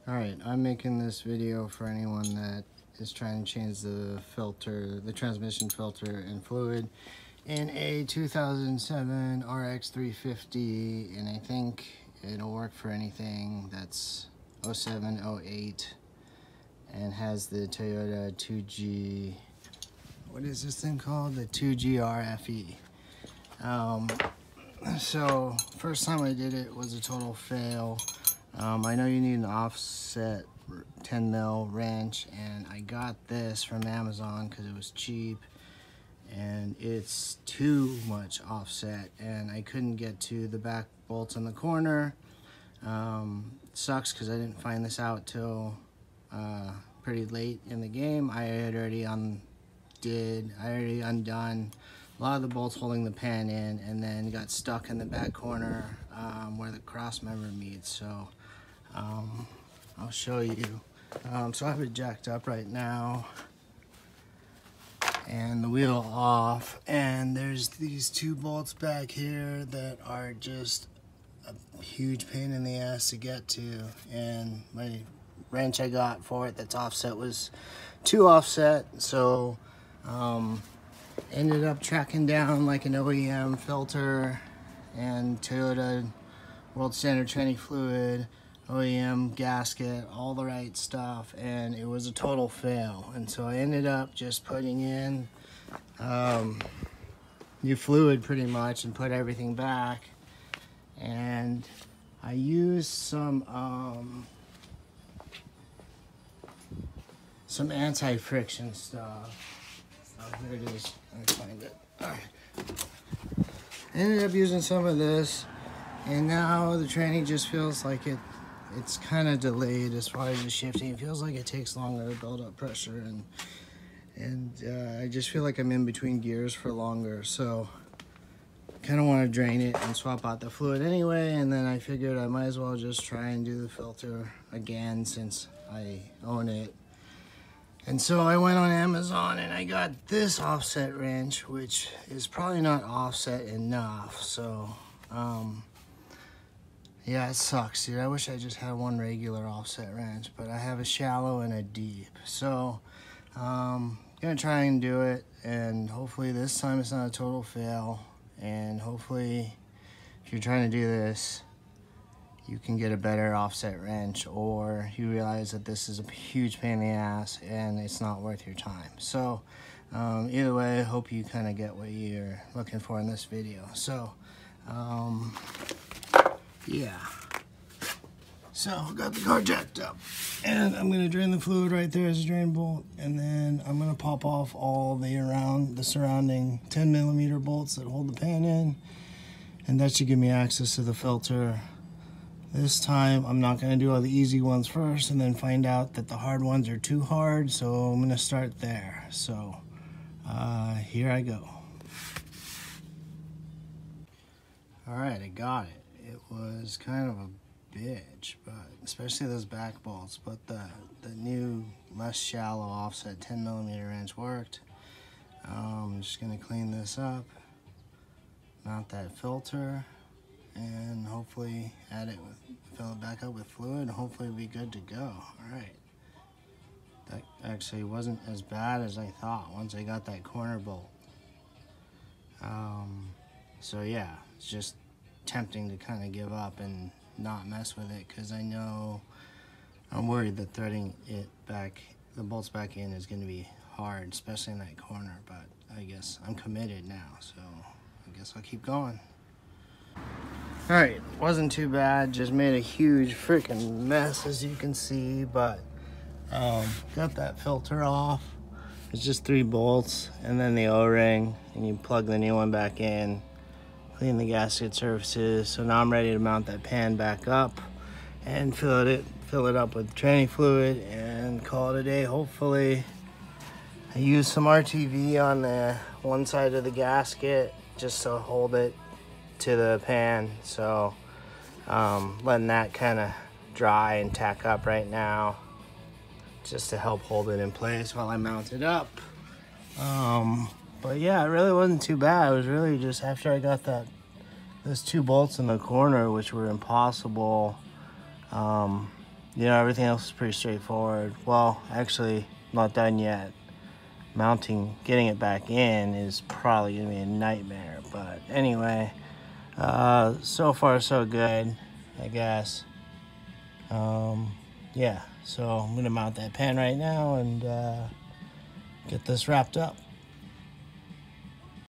Alright, I'm making this video for anyone that is trying to change the filter, the transmission filter and fluid in a 2007 rx350, and I think it'll work for anything that's 07, 08 and has the Toyota 2G, what is this thing called? The 2GRFE. So first time I did it was a total fail. I know you need an offset 10 mil wrench, and I got this from Amazon because it was cheap, and it's too much offset and I couldn't get to the back bolts in the corner. Sucks because I didn't find this out till pretty late in the game. I had already undone a lot of the bolts holding the pan in, and then got stuck in the back corner where the cross member meets. So I'll show you. So I have it jacked up right now and the wheel off, and there's these two bolts back here that are just a huge pain in the ass to get to, and my wrench I got for it that's offset was too offset, so ended up tracking down like an OEM filter and Toyota World Standard tranny fluid, OEM gasket, all the right stuff, and it was a total fail. And so I ended up just putting in new fluid pretty much and put everything back, and I used some anti-friction stuff. Oh, here it is. Let me find it. All right. I ended up using some of this, and now the tranny just feels like it's kind of delayed as far as the shifting. It feels like it takes longer to build up pressure, and I just feel like I'm in between gears for longer. So I kind of want to drain it and swap out the fluid anyway, and then I figured I might as well just try and do the filter again since I own it. And so I went on Amazon and I got this offset wrench, which is probably not offset enough. So yeah, it sucks, dude. I wish I just had one regular offset wrench, but I have a shallow and a deep. So gonna try and do it, and hopefully this time it's not a total fail. And hopefully if you're trying to do this, you can get a better offset wrench, or you realize that this is a huge pain in the ass and it's not worth your time. So either way, I hope you kind of get what you're looking for in this video. So yeah, so I got the car jacked up, and I'm gonna drain the fluid right there as a drain bolt, and then I'm gonna pop off all the surrounding 10mm bolts that hold the pan in, and that should give me access to the filter. This time I'm not gonna do all the easy ones first and then find out that the hard ones are too hard, so I'm gonna start there. So here I go. All right, I got it. It was kind of a bitch, but especially those back bolts, but the new less shallow offset 10mm wrench worked. I'm just gonna clean this up, mount that filter, and hopefully fill it back up with fluid, and hopefully it'll be good to go. All right, that actually wasn't as bad as I thought once I got that corner bolt. So yeah, it's just tempting to kind of give up and not mess with it, because I know I'm worried that threading it back, the bolts back in, is going to be hard, especially in that corner. But I guess I'm committed now, so I guess I'll keep going. Alright, wasn't too bad, just made a huge freaking mess as you can see, but got that filter off. It's just 3 bolts and then the O-ring, and you plug the new one back in, clean the gasket surfaces. So now I'm ready to mount that pan back up and fill it up with tranny fluid and call it a day. Hopefully I use some RTV on the one side of the gasket just to hold it to the pan, so letting that kind of dry and tack up right now just to help hold it in place while I mount it up. But yeah, it really wasn't too bad. It was really just after I got those 2 bolts in the corner, which were impossible you know, everything else is pretty straightforward. Well, actually, not done yet. Getting it back in is probably gonna be a nightmare. But anyway, so far so good, I guess. Yeah, so I'm gonna mount that pen right now and get this wrapped up.